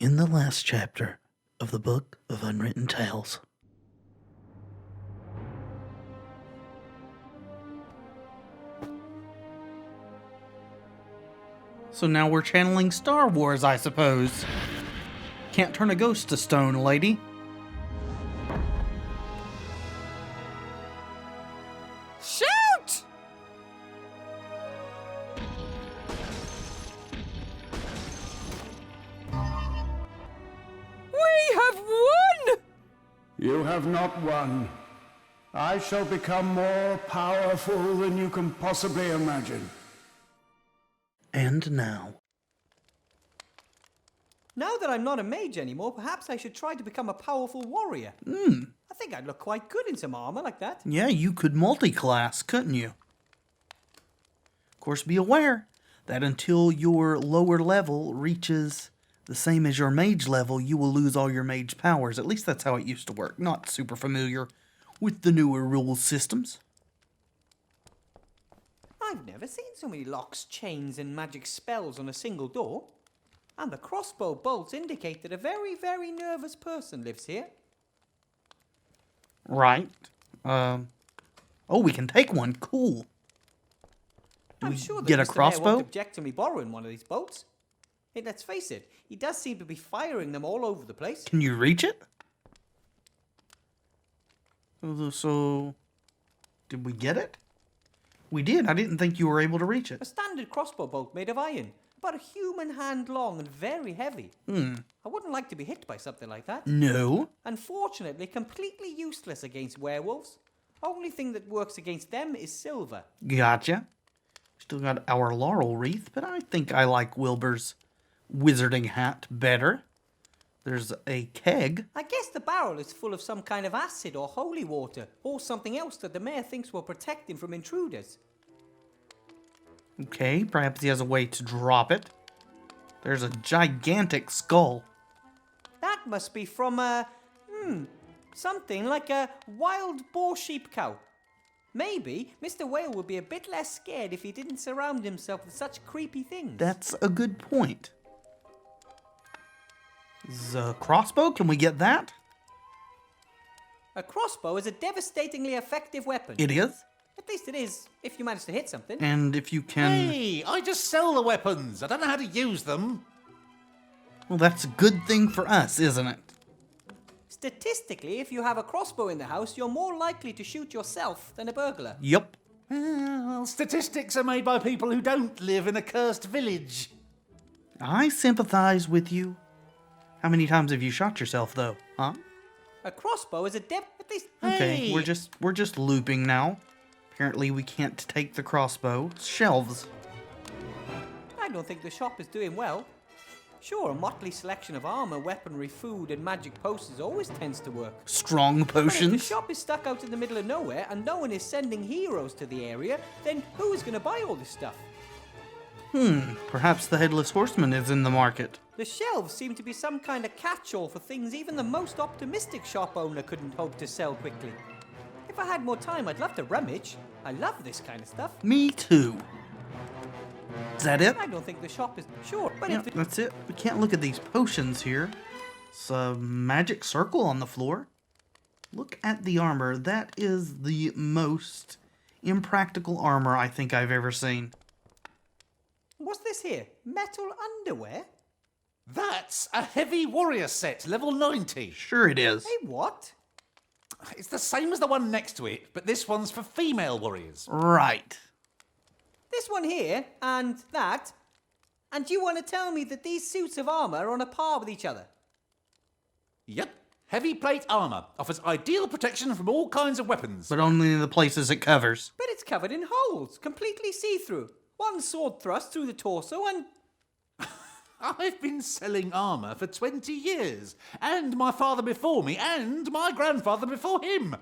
In the last chapter of the Book of Unwritten Tales. So now we're channeling Star Wars, I suppose. Can't turn a ghost to stone, lady. Shoot! We have won! You have not won. I shall become more powerful than you can possibly imagine. And now. Now that I'm not a mage anymore, perhaps I should try to become a powerful warrior. I think I'd look quite good in some armor like that. Yeah, you could multi-class, couldn't you? Of course, be aware that until your lower level reaches the same as your mage level, you will lose all your mage powers. At least that's how it used to work. Not super familiar with the newer rules systems. I've never seen so many locks, chains, and magic spells on a single door. And the crossbow bolts indicate that a very, very nervous person lives here. Right. Oh, we can take one. Cool. Do I'm we sure that get a Mr. Mayor crossbow? won't object to me borrowing one of these bolts. Hey, let's face it, he does seem to be firing them all over the place. Can you reach it? So, did we get it? We did. I didn't think you were able to reach A it. standard crossbow bolt made of iron, about a human hand long and very heavy. I wouldn't like to be hit by something like that. No. Unfortunately, completely useless against werewolves. Only thing that works against them is silver. Gotcha. Still got our laurel wreath, but I think I like Wilbur's wizarding hat better. There's a keg. I guess the barrel is full of some kind of acid or holy water, or something else that the mayor thinks will protect him from intruders. Okay, perhaps he has a way to drop it. There's a gigantic skull. That must be from something like a wild boar sheep cow. Maybe Mr. Whale would be a bit less scared if he didn't surround himself with such creepy things. That's a good point. The crossbow, can we get that? A crossbow is a devastatingly effective weapon. It is. At least it is, if you manage to hit something. And if you can... Hey, I just sell the weapons. I don't know how to use them. Well, that's a good thing for us, isn't it? Statistically, if you have a crossbow in the house, you're more likely to shoot yourself than a burglar. Yup. Well, statistics are made by people who don't live in a cursed village. I sympathize with you. How many times have you shot yourself, though? Huh? A crossbow is a at least... Okay, Hey. we're just looping now. Apparently we can't take the crossbow. Shelves. I don't think the shop is doing well. Sure, a motley selection of armor, weaponry, food, and magic potions always tends to work. Strong But if the potions. shop is stuck out in the middle of nowhere and no one is sending heroes to the area, then who is going to buy all this stuff? Perhaps the Headless Horseman is in the market. The shelves seem to be some kind of catch-all for things even the most optimistic shop owner couldn't hope to sell quickly. If I had more time, I'd love to rummage. I love this kind of stuff. Me too. Is that it? I don't think the shop is... Sure, but Yeah, if the... that's it. We can't look at these potions here. It's a magic circle on the floor. Look at the armor. That is the most impractical armor I think I've ever seen. What's this here? Metal underwear? That's a heavy warrior set, level 90. Sure it is. Hey, what? It's the same as the one next to it, but this one's for female warriors. Right. This one here, and that. And you want to tell me that these suits of armor are on a par with each other? Yep. Heavy plate armor offers ideal protection from all kinds of weapons. But only in the places it covers. But it's covered in holes, completely see-through. One sword thrust through the torso and... I've been selling armor for 20 years, and my father before me, and my grandfather before him.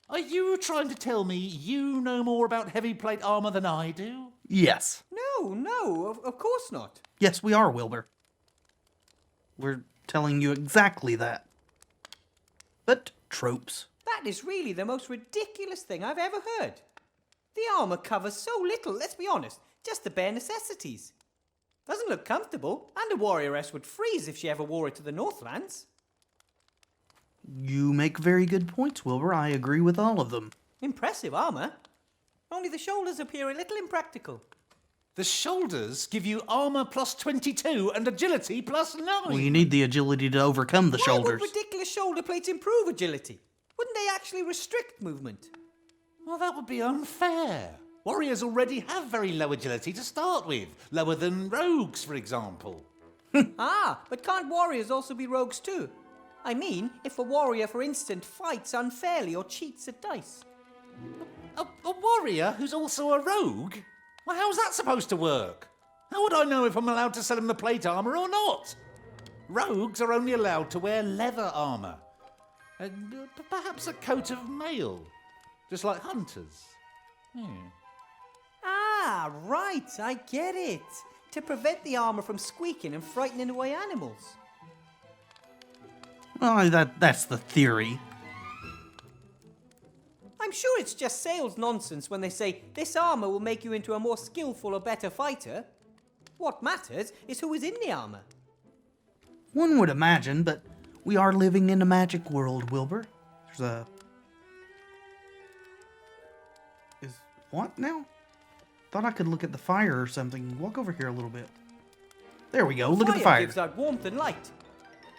Are you trying to tell me you know more about heavy plate armor than I do? Yes. No, of course not. Yes, we are, Wilbur. We're telling you exactly that. But tropes. That is really the most ridiculous thing I've ever heard. The armor covers so little, let's be honest, just the bare necessities. Doesn't look comfortable, and a warrioress would freeze if she ever wore it to the Northlands. You make very good points, Wilbur. I agree with all of them. Impressive armor. Only the shoulders appear a little impractical. The shoulders give you armor plus 22 and agility plus 9. Well, you need the agility to overcome the Why shoulders. would ridiculous shoulder plates improve agility? Wouldn't they actually restrict movement? Well, that would be unfair. Warriors already have very low agility to start with. Lower than rogues, for example. But can't warriors also be rogues too? I mean, if a warrior, for instance, fights unfairly or cheats at dice. A warrior who's also a rogue? Well, how's that supposed to work? How would I know if I'm allowed to sell him the plate armor or not? Rogues are only allowed to wear leather armor. And perhaps a coat of mail. Just like hunters. Right, I get it. To prevent the armor from squeaking and frightening away animals. Well, that's the theory. I'm sure it's just sales nonsense when they say this armor will make you into a more skillful or better fighter. What matters is who is in the armor. One would imagine, but we are living in a magic world, Wilbur. What now? Thought I could look at the fire or something. Walk over here a little bit. There we go. Look at the fire. Gives out warmth and light.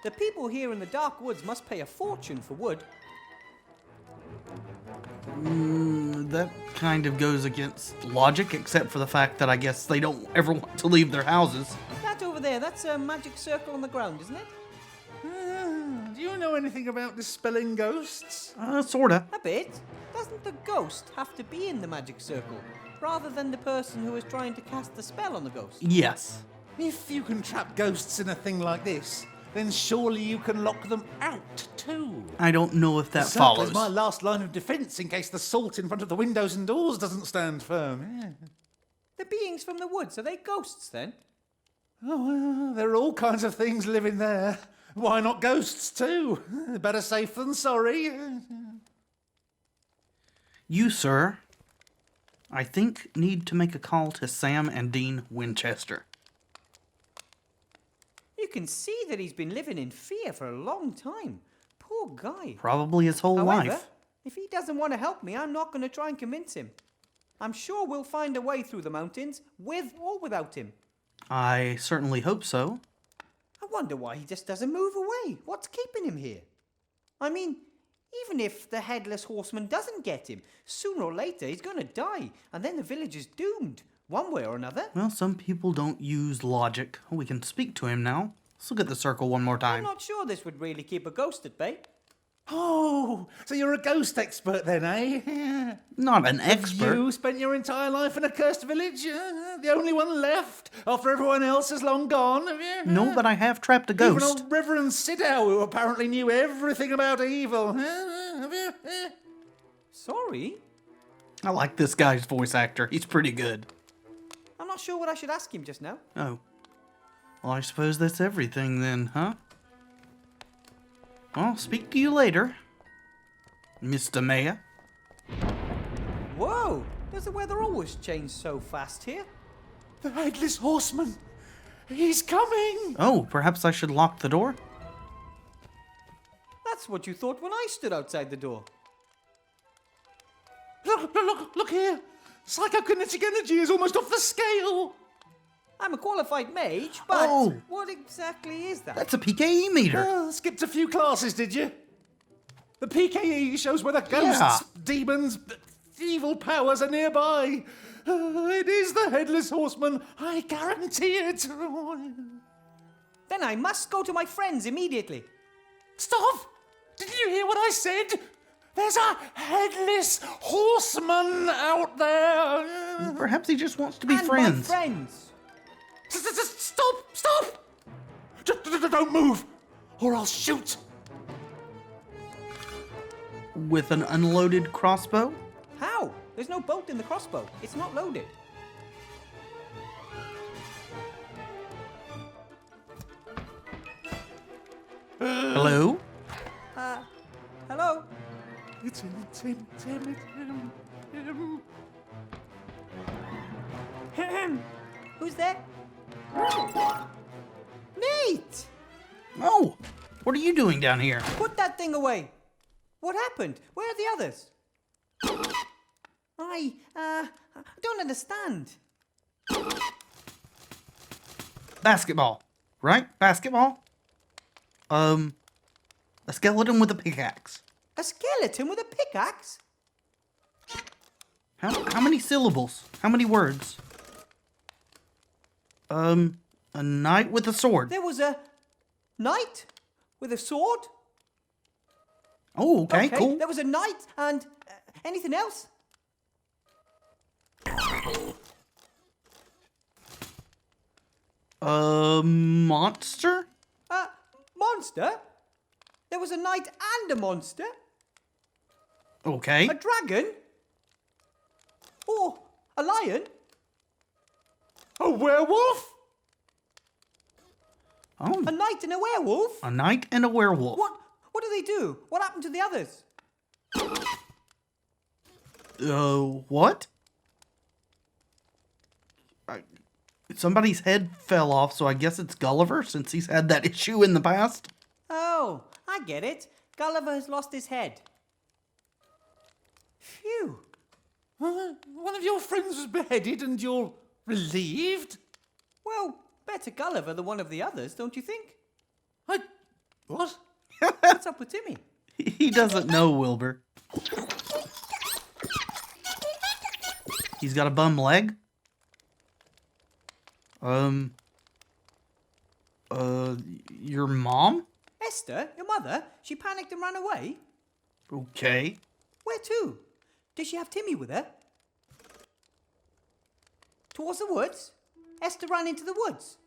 The people here in the dark woods must pay a fortune for wood. That kind of goes against logic, except for the fact that I guess they don't ever want to leave their houses. That over there, that's a magic circle on the ground, isn't it? Do you know anything about dispelling ghosts? Sorta. A bit. Doesn't the ghost have to be in the magic circle, rather than the person who is trying to cast the spell on the ghost? Yes. If you can trap ghosts in a thing like this, then surely you can lock them out too. I don't know if that Circle follows. is my last line of defense in case the salt in front of the windows and doors doesn't stand firm. Yeah. The beings from the woods, are they ghosts then? Oh, well, there are all kinds of things living there. Why not ghosts too? Better safe than sorry. You, sir, I think need to make a call to Sam and Dean Winchester. You can see that he's been living in fear for a long time. Poor guy. Probably his whole However, life. if he doesn't want to help me, I'm not going to try and convince him. I'm sure we'll find a way through the mountains, with or without him. I certainly hope so. I wonder why he just doesn't move away. What's keeping him here? I mean, even if the headless horseman doesn't get him, sooner or later he's going to die, and then the village is doomed, one way or another. Well, some people don't use logic. We can speak to him now. Let's look at the circle one more I'm time. not sure this would really keep a ghost at bay. Oh, so you're a ghost expert then, eh? Not an expert. You spent your entire life in a cursed village? The only one left after everyone else is long gone, have you? No, but I have trapped a Even ghost. old Reverend Sidow, who apparently knew everything about evil. Have you? Sorry? I like this guy's voice actor. He's pretty good. I'm not sure what I should ask him just now. Oh. Well, I suppose that's everything then, huh? Well, speak to you later, Mr. Mayor. Whoa! Does the weather always change so fast here? The Headless Horseman! He's coming! Oh, perhaps I should lock the door? That's what you thought when I stood outside the door. Look here! Psychokinetic energy is almost off the scale! I'm a qualified mage, but Oh. what exactly is that? That's a PKE meter. Skipped a few classes, did you? The PKE shows whether ghosts, demons, evil powers are nearby. It is the Headless Horseman, I guarantee it. Then I must go to my friends immediately. Stop! Didn't you hear what I said? There's a Headless Horseman out there. Perhaps he just wants to be And friends. my friends. Stop! Don't move, or I'll shoot. With an unloaded crossbow? How? There's no bolt in the crossbow. It's not loaded. Hello? Hello? It's him. Who's there? Nate! Oh, what are you doing down here? Put that thing away. What happened? Where are the others? I don't understand. Basketball, right? Basketball? A skeleton with a pickaxe. A skeleton with a pickaxe? How many syllables? How many words? A knight with a sword. There was a knight with a sword? Oh, okay, cool. There was a knight and anything else? Monster? Monster? There was a knight and a monster? Okay. A dragon? Or a lion? A werewolf? Oh, A knight and a werewolf? a knight and a werewolf. What do they do? What happened to the others? What? Somebody's head fell off, so I guess it's Gulliver, since he's had that issue in the past. Oh, I get it. Gulliver has lost his head. Phew. One of your friends was beheaded and you're relieved? Well, better Gulliver than one of the others, don't you think? What? What's up with Timmy? He doesn't know, Wilbur. He's got a bum leg. Your mom? Esther, your mother, she panicked and ran away? Okay. Where to? Did she have Timmy with her? Towards the woods? Esther ran into the woods.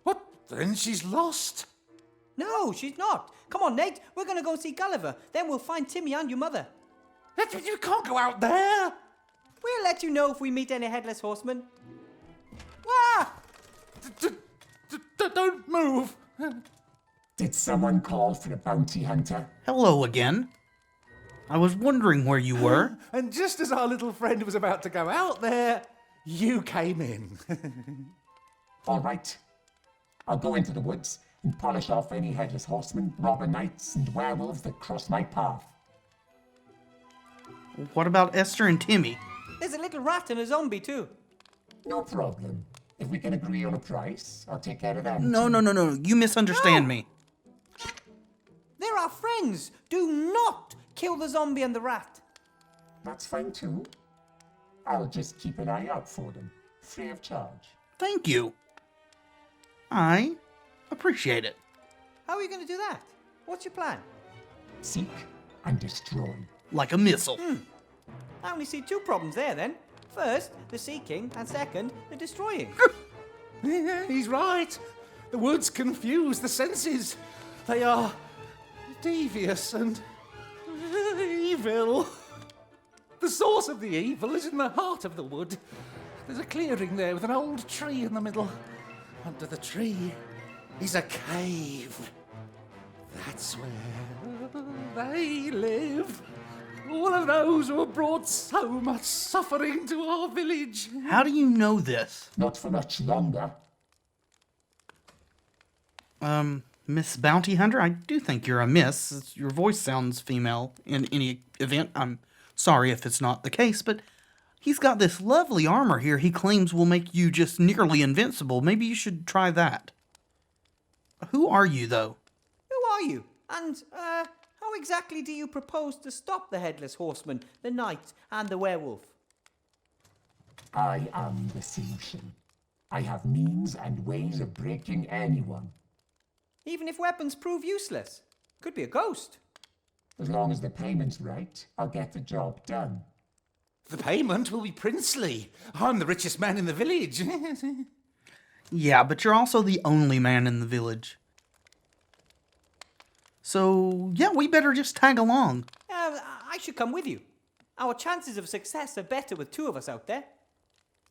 What? Then she's lost? No, she's not. Come on, Nate. We're going to go see Gulliver. Then we'll find Timmy and your mother. You can't go out there! We'll let you know if we meet any headless horsemen. Ah! Don't move! Did someone call for a bounty hunter? Hello again. I was wondering where you were. And just as our little friend was about to go out there, you came in. All right. I'll go into the woods and polish off any headless horsemen, robber knights, and werewolves that cross my path. What about Esther and Timmy? There's a little rat and a zombie too. No problem. If we can agree on a price, I'll take care of them. No. You misunderstand me. They're our friends. Do not kill the zombie and the rat. That's fine too. I'll just keep an eye out for them, free of charge. Thank you. I appreciate it. How are you going to do that? What's your plan? Seek and destroy. Like a missile. I only see two problems there then. First, the seeking, and second, the destroying. He's right. The woods confuse the senses. They are devious and evil. The source of the evil is in the heart of the wood. There's a clearing there with an old tree in the middle. Under the tree is a cave. That's where they live. All of those who have brought so much suffering to our village. How do you know this? Not for much longer. Miss Bounty Hunter, I do think you're a miss. Your voice sounds female in any event. I'm sorry if it's not the case, but he's got this lovely armor here he claims will make you just nearly invincible. Maybe you should try that. Who are you, though? Who are you? And, how exactly do you propose to stop the Headless Horseman, the Knight, and the Werewolf? I am the solution. I have means and ways of breaking anyone. Even if weapons prove useless. Could be a ghost. As long as the payment's right, I'll get the job done. The payment will be princely. I'm the richest man in the village. Yeah, but you're also the only man in the village. So, yeah, we better just tag along. I should come with you. Our chances of success are better with two of us out there.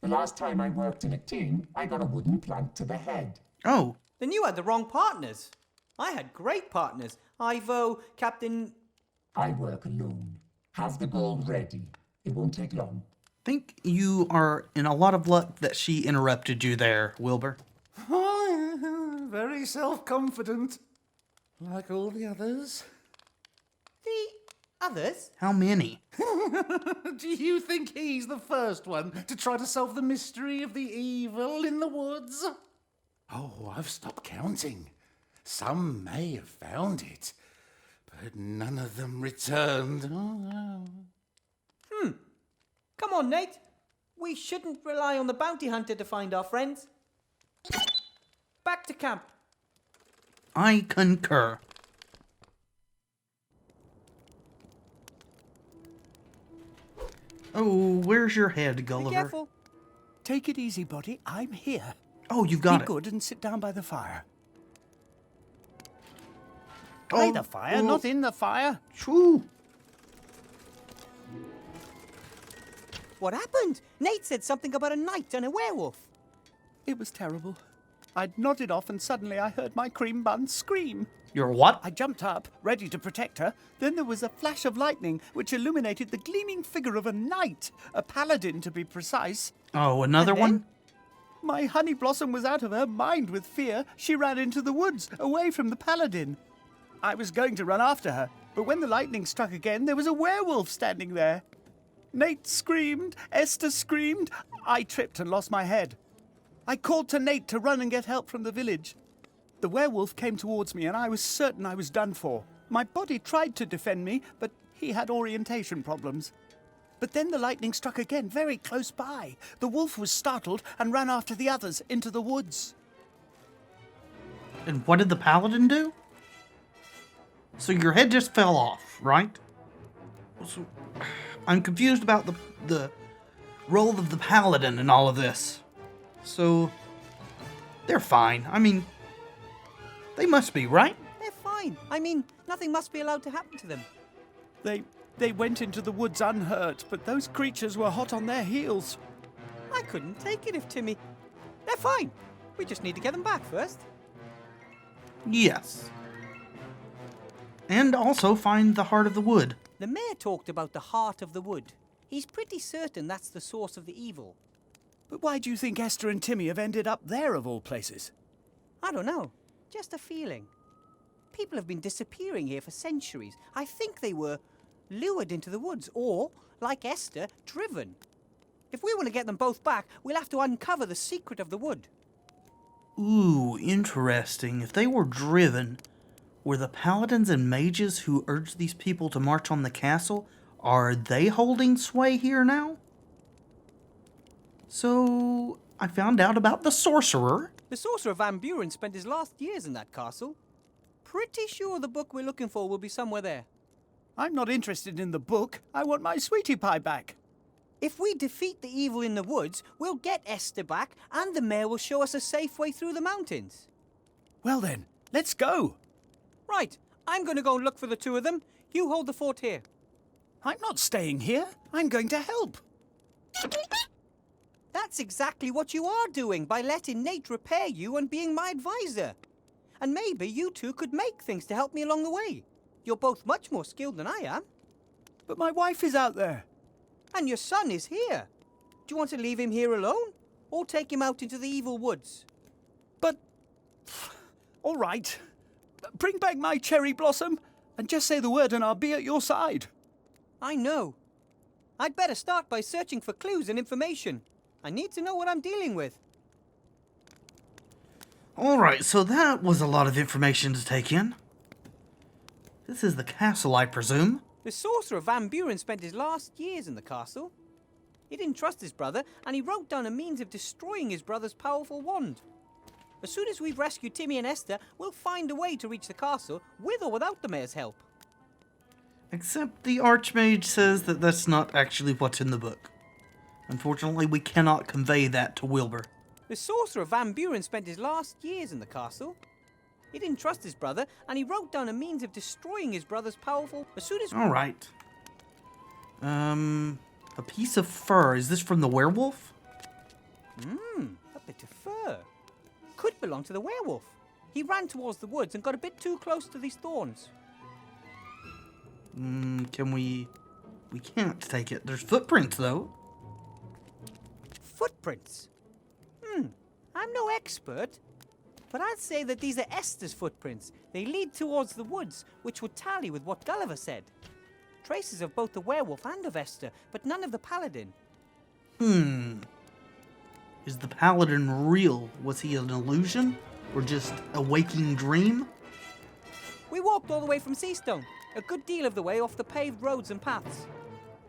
The last time I worked in a team, I got a wooden plank to the head. Oh, Then you had the wrong partners. I had great partners. Ivo, Captain... I work alone. Have the gold ready. It won't take long. Think you are in a lot of luck that she interrupted you there, Wilbur. Oh, very self-confident, like all the others. The others? How many? Do you think he's the first one to try to solve the mystery of the evil in the woods? Oh, I've stopped counting. Some may have found it, but none of them returned. Oh. Come on, Nate. We shouldn't rely on the bounty hunter to find our friends. Back to camp. I concur. Oh, where's your head, Be Gulliver? careful. Take it easy, buddy. I'm here. Oh, you've got Be it. good and sit down by the fire. Oh, By the fire, oh. not in the fire. Shoo. What happened? Nate said something about a knight and a werewolf. It was terrible. I'd nodded off and suddenly I heard my cream bun scream. Your what? I jumped up, ready to protect her. Then there was a flash of lightning which illuminated the gleaming figure of a knight, a paladin to be precise. Oh, another And one? My honey blossom was out of her mind with fear. She ran into the woods, away from the paladin. I was going to run after her, but when the lightning struck again, there was a werewolf standing there. Nate screamed, Esther screamed. I tripped and lost my head. I called to Nate to run and get help from the village. The werewolf came towards me and I was certain I was done for. My body tried to defend me, but he had orientation problems. But then the lightning struck again, very close by. The wolf was startled and ran after the others into the woods. And what did the paladin do? So your head just fell off, right? So, I'm confused about the role of the paladin in all of this. So, they're fine. I mean, they must be, right? They're fine. I mean, nothing must be allowed to happen to them. They went into the woods unhurt, but those creatures were hot on their heels. I couldn't take it if Timmy... They're fine. We just need to get them back first. Yes. And also find the heart of the wood. The mayor talked about the heart of the wood. He's pretty certain that's the source of the evil. But why do you think Esther and Timmy have ended up there of all places? I don't know. Just a feeling. People have been disappearing here for centuries. I think they were lured into the woods or, like Esther, driven. If we want to get them both back, we'll have to uncover the secret of the wood. Ooh, interesting. If they were driven, were the paladins and mages who urged these people to march on the castle, are they holding sway here now? So, I found out about the sorcerer. The sorcerer Van Buren spent his last years in that castle. Pretty sure the book we're looking for will be somewhere there. I'm not interested in the book. I want my sweetie pie back. If we defeat the evil in the woods, we'll get Esther back and the mayor will show us a safe way through the mountains. Well then, let's go. Right, I'm going to go and look for the two of them. You hold the fort here. I'm not staying here. I'm going to help. That's exactly what you are doing by letting Nate repair you and being my advisor. And maybe you two could make things to help me along the way. You're both much more skilled than I am. But my wife is out there. And your son is here. Do you want to leave him here alone? Or take him out into the evil woods? But... all right. Bring back my cherry blossom and just say the word and I'll be at your side. I know. I'd better start by searching for clues and information. I need to know what I'm dealing with. Alright, so that was a lot of information to take in. This is the castle, I presume. The sorcerer Van Buren spent his last years in the castle. He didn't trust his brother, and he wrote down a means of destroying his brother's powerful wand. As soon as we've rescued Timmy and Esther, we'll find a way to reach the castle, with or without the mayor's help. Except the Archmage says that that's not actually what's in the book. Unfortunately, we cannot convey that to Wilbur. The sorcerer Van Buren spent his last years in the castle. He didn't trust his brother, and he wrote down a means of destroying his brother's powerful... As soon as... Alright. A piece of fur. Is this from the werewolf? A bit of fur. Could belong to the werewolf. He ran towards the woods and got a bit too close to these thorns. Can we... We can't take it. There's footprints, though. Footprints. I'm no expert, but I'd say that these are Esther's footprints. They lead towards the woods, which would tally with what Gulliver said. Traces of both the werewolf and of Esther, but none of the paladin. Is the paladin real? Was he an illusion? Or just a waking dream? We walked all the way from Seastone, a good deal of the way off the paved roads and paths.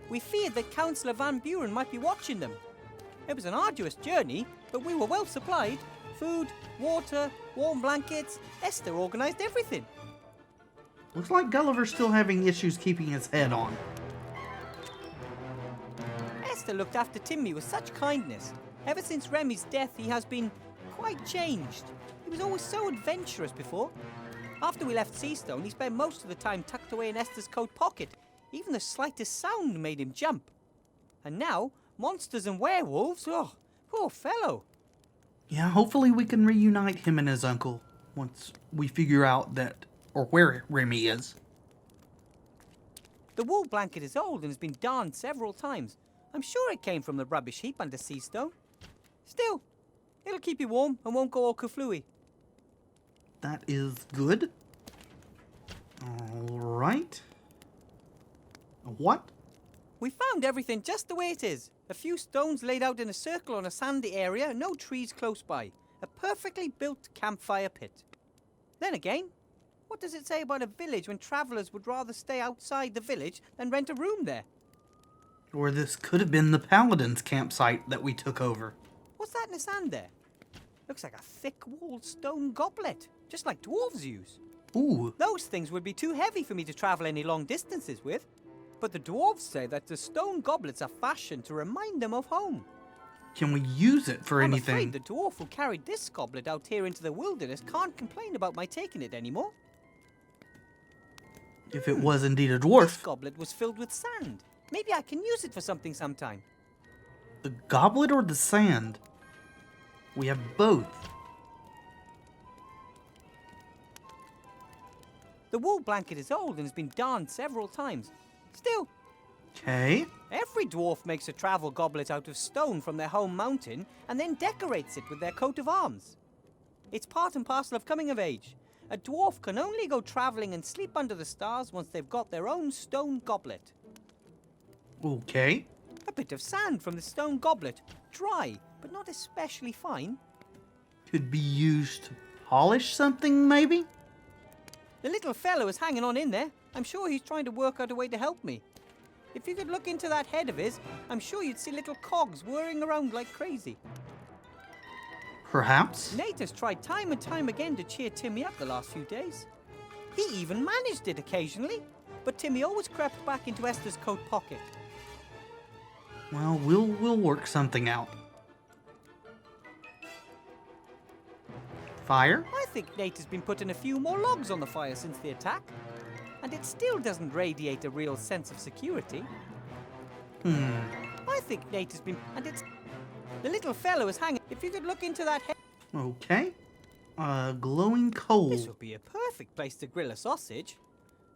We feared that Councillor Van Buren might be watching them. It was an arduous journey, but we were well supplied. Food, water, warm blankets. Esther organised everything. Looks like Gulliver's still having issues keeping his head on. Esther looked after Timmy with such kindness. Ever since Remy's death, he has been quite changed. He was always so adventurous before. After we left Seastone, he spent most of the time tucked away in Esther's coat pocket. Even the slightest sound made him jump. And now, monsters and werewolves, oh, poor fellow. Yeah, hopefully we can reunite him and his uncle once we figure out that, or where Remy is. The wool blanket is old and has been darned several times. I'm sure it came from the rubbish heap under Seastone. Still, it'll keep you warm and won't go all kaflooey. That is good. Alright. What? We found everything just the way it is. A few stones laid out in a circle on a sandy area, no trees close by. A perfectly built campfire pit. Then again, what does it say about a village when travellers would rather stay outside the village than rent a room there? Or this could have been the Paladin's campsite that we took over. What's that in the sand there? Looks like a thick-walled stone goblet, just like dwarves use. Ooh. Those things would be too heavy for me to travel any long distances with. But the dwarves say that the stone goblets are fashioned to remind them of home. Can we use it for I'm anything? afraid the dwarf who carried this goblet out here into the wilderness can't complain about my taking it anymore. If it was indeed a This dwarf. goblet was filled with sand. Maybe I can use it for something sometime. The goblet or the sand? We have both. The wool blanket is old and has been darned several times. Still, Okay. every dwarf makes a travel goblet out of stone from their home mountain and then decorates it with their coat of arms. It's part and parcel of coming of age. A dwarf can only go travelling and sleep under the stars once they've got their own stone goblet. Okay. A bit of sand from the stone goblet, dry, but not especially fine. Could be used to polish something, maybe? The little fellow is hanging on in there. I'm sure he's trying to work out a way to help me. If you could look into that head of his, I'm sure you'd see little cogs whirring around like crazy. Perhaps. Nate has tried time and time again to cheer Timmy up the last few days. He even managed it occasionally, but Timmy always crept back into Esther's coat pocket. Well, we'll work something out. Fire? I think Nate has been putting a few more logs on the fire since the attack, and it still doesn't radiate a real sense of security. I think Nate has been, and it's... The little fellow is hanging. If you could look into that head... Okay. Glowing coal. This would be a perfect place to grill a sausage.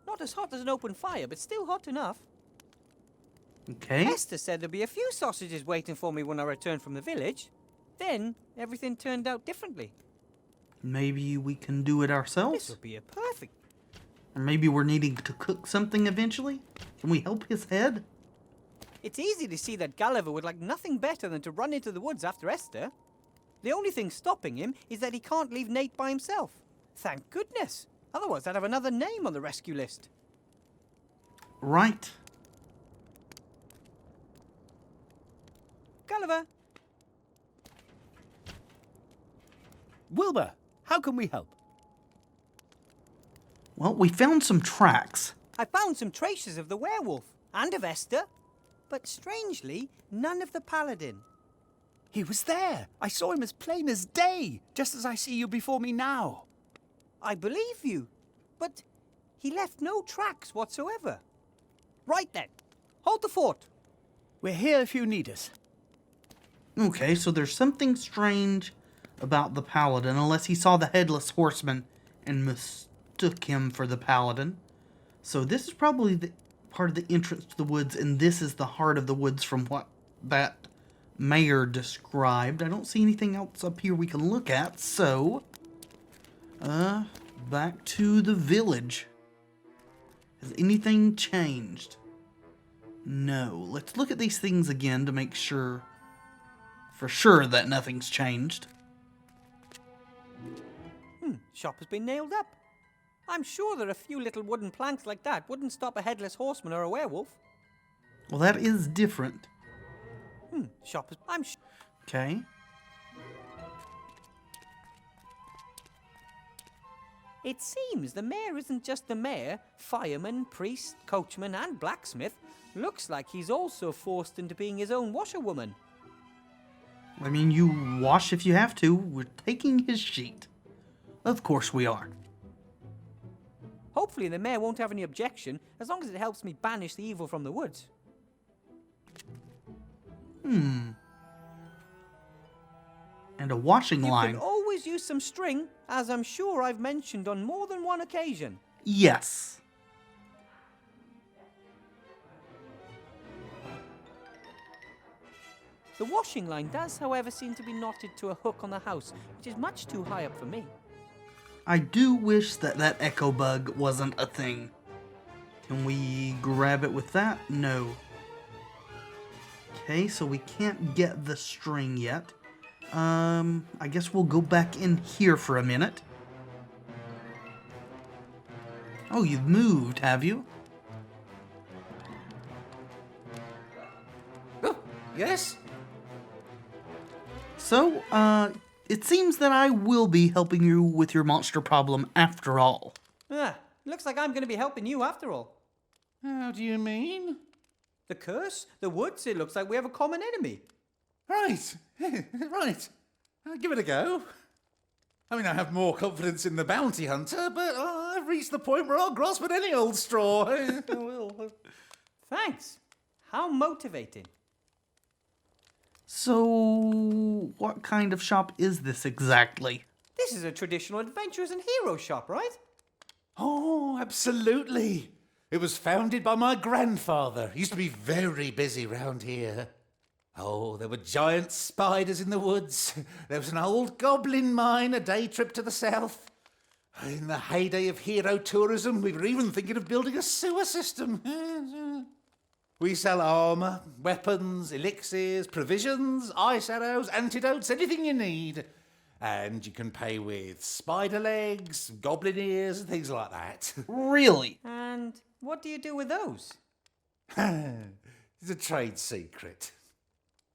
Not as hot as an open fire, but still hot enough. Okay. Esther said there'd be a few sausages waiting for me when I returned from the village. Then, everything turned out differently. Maybe we can do it This ourselves? would be a perfect... Or maybe we're needing to cook something eventually? Can we help his head? It's easy to see that Gulliver would like nothing better than to run into the woods after Esther. The only thing stopping him is that he can't leave Nate by himself. Thank goodness. Otherwise, I'd have another name on the rescue list. Right. Gulliver, Wilbur, how can we help? Well, we found some tracks. I found some traces of the werewolf and of Esther, but strangely, none of the paladin. He was there. I saw him as plain as day, just as I see you before me now. I believe you, but he left no tracks whatsoever. Right then, hold the fort. We're here if you need us. Okay, so there's something strange about the paladin, unless he saw the headless horseman and mistook him for the paladin. So this is probably the part of the entrance to the woods, and this is the heart of the woods from what that mayor described. I don't see anything else up here we can look at, so back to the village. Has anything changed? No. Let's look at these things again to make sure for sure that nothing's changed. Shop has been nailed up. I'm sure that a few little wooden planks like that wouldn't stop a headless horseman or a werewolf. Well, that is different. Shop has... I'm sure... Okay. It seems the mayor isn't just the mayor, fireman, priest, coachman and blacksmith. Looks like he's also forced into being his own washerwoman. I mean, you wash if you have to. We're taking his sheet. Of course we are. Hopefully the mayor won't have any objection, as long as it helps me banish the evil from the woods. And a washing You line. can always use some string, as I'm sure I've mentioned on more than one occasion. Yes. The washing line does, however, seem to be knotted to a hook on the house, which is much too high up for me. I do wish that that echo bug wasn't a thing. Can we grab it with that? No. Okay, so we can't get the string yet. I guess we'll go back in here for a minute. Oh, you've moved, have you? Oh, yes? So, it seems that I will be helping you with your monster problem after all. Looks like I'm going to be helping you after all. How do you mean? The curse? The woods? It looks like we have a common enemy. Right. Right. I'll give it a go. I mean, I have more confidence in the bounty hunter, but I've reached the point where I'll grasp at any old straw. Thanks. How motivating. So, what kind of shop is this exactly? This is a traditional adventurers and heroes shop, right? Oh, absolutely. It was founded by my grandfather. He used to be very busy round here. Oh, there were giant spiders in the woods. There was an old goblin mine a day trip to the south. In the heyday of hero tourism, we were even thinking of building a sewer system. We sell armour, weapons, elixirs, provisions, ice arrows, antidotes, anything you need. And you can pay with spider legs, goblin ears, and things like that. Really? And what do you do with those? It's a trade secret.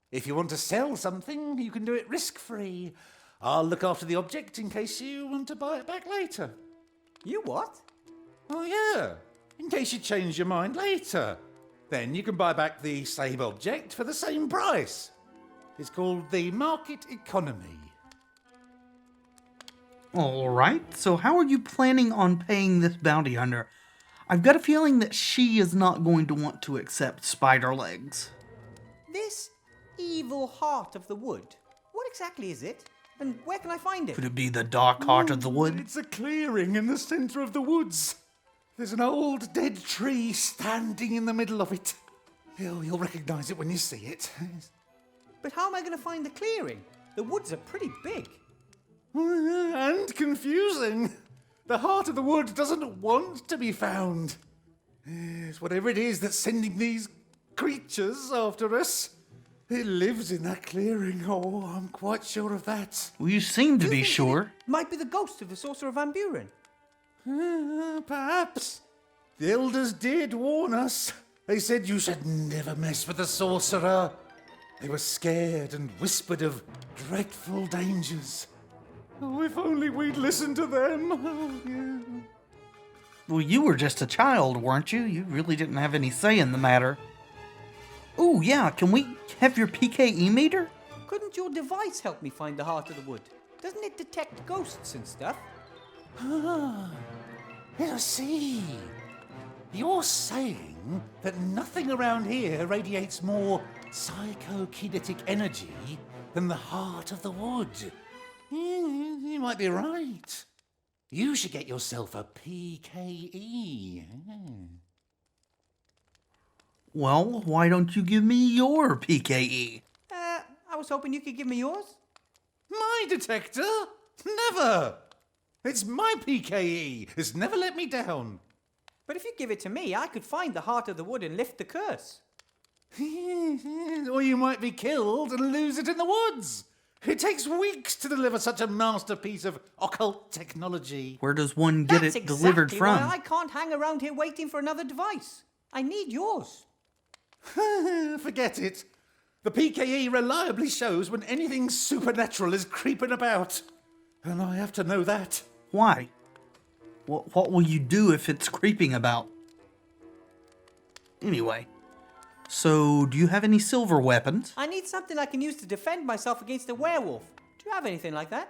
If you want to sell something, you can do it risk-free. I'll look after the object in case you want to buy it back later. You what? Oh, yeah. In case you change your mind later. Then you can buy back the same object for the same price. It's called the market economy. Alright, so how are you planning on paying this bounty hunter? I've got a feeling that she is not going to want to accept spider legs. This evil heart of the wood. What exactly is it? And where can I find it? Could it be the dark heart of the wood? It's a clearing in the centre of the woods. There's an old dead tree standing in the middle of it. You'll recognise it when you see it. But how am I going to find the clearing? The woods are pretty big. And confusing. The heart of the wood doesn't want to be found. It's whatever it is that's sending these creatures after us. It lives in that clearing. Oh, I'm quite sure of that. Well, you seem to Do you be think that sure. it might be the ghost of the Sorcerer Van Buren. Perhaps. The elders did warn us. They said you should never mess with the sorcerer. They were scared and whispered of dreadful dangers. Oh, if only we'd listened to them. Oh, yeah. Well, you were just a child, weren't you? You really didn't have any say in the matter. Oh, yeah, can we have your PKE meter? Couldn't your device help me find the heart of the wood? Doesn't it detect ghosts and stuff? I see. You're saying that nothing around here radiates more psychokinetic energy than the heart of the wood. You might be right. You should get yourself a PKE. Well, why don't you give me your PKE? was hoping you could give me yours. My detector? Never! It's my PKE. It's never let me down. But if you give it to me, I could find the heart of the wood and lift the curse. Or you might be killed and lose it in the woods. It takes weeks to deliver such a masterpiece of occult technology. Where does one get That's it delivered exactly from? why I can't hang around here waiting for another device. I need yours. Forget it. The PKE reliably shows when anything supernatural is creeping about. And I have to know that. Why? What will you do if it's creeping about? Anyway, so do you have any silver weapons? I need something I can use to defend myself against a werewolf. Do you have anything like that?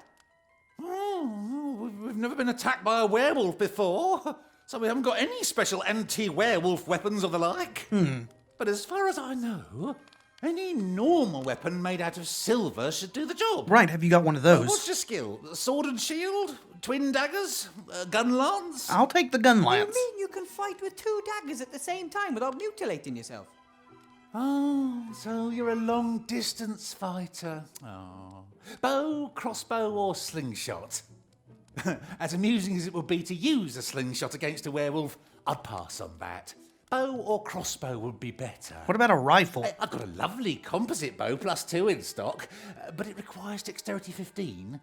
Oh, we've never been attacked by a werewolf before, so we haven't got any special anti-werewolf weapons or the like. But as far as I know, any normal weapon made out of silver should do the job. Right, have you got one of those? What's your skill? Sword and shield? Twin daggers? Gun lance? I'll take the gun You lance. mean you can fight with 2 daggers at the same time without mutilating yourself? Oh, so you're a long-distance fighter. Oh. Bow, crossbow, or slingshot? As amusing as it would be to use a slingshot against a werewolf, I'd pass on that. Bow or crossbow would be better. What about a rifle? I've got a lovely composite bow +2 in stock, but it requires dexterity 15.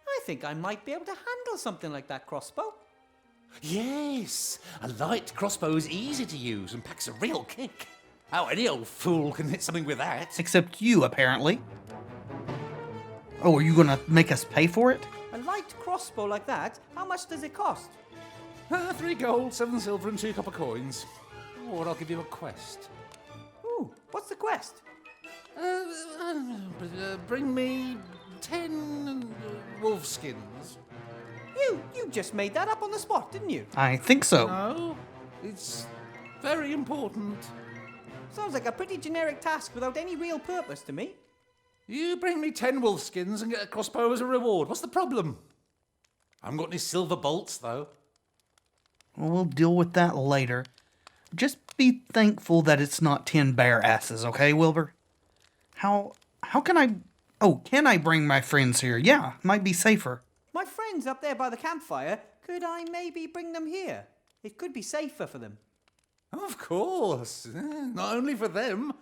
I think I might be able to handle something like that crossbow. Yes, a light crossbow is easy to use and packs a real kick. Oh, any old fool can hit something with that. Except you, apparently. Oh, are you gonna make us pay for it? A light crossbow like that, how much does it cost? 3 gold, 7 silver, and 2 copper coins. Or I'll give you a quest. Ooh, what's the quest? Bring me 10 wolf skins. You just made that up on the spot, didn't you? I think so. No, it's very important. Sounds like a pretty generic task without any real purpose to me. You bring me 10 wolf skins and get a crossbow as a reward. What's the problem? I haven't got any silver bolts, though. Well, we'll deal with that later. Just be thankful that it's not 10 bare asses, okay, Wilbur? How can I... Oh, can I bring my friends here? Yeah, might be safer. My friends up there by the campfire, could I maybe bring them here? It could be safer for them. Of course. Not only for them.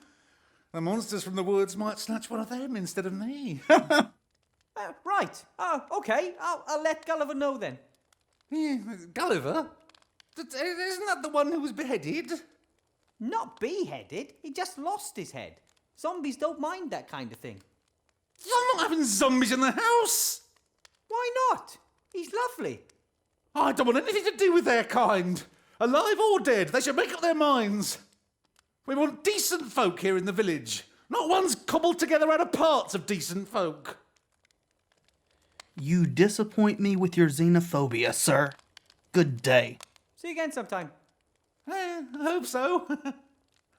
The monsters from the woods might snatch one of them instead of me. Right. Okay. I'll let Gulliver know then. Yeah, Gulliver? Isn't that the one who was beheaded? Not beheaded. He just lost his head. Zombies don't mind that kind of thing. I'm not having zombies in the house. Why not? He's lovely. I don't want anything to do with their kind. Alive or dead, they should make up their minds. We want decent folk here in the village, not ones cobbled together out of parts of decent folk. You disappoint me with your xenophobia, sir. Good day. See you again sometime. I hope so. I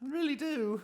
really do.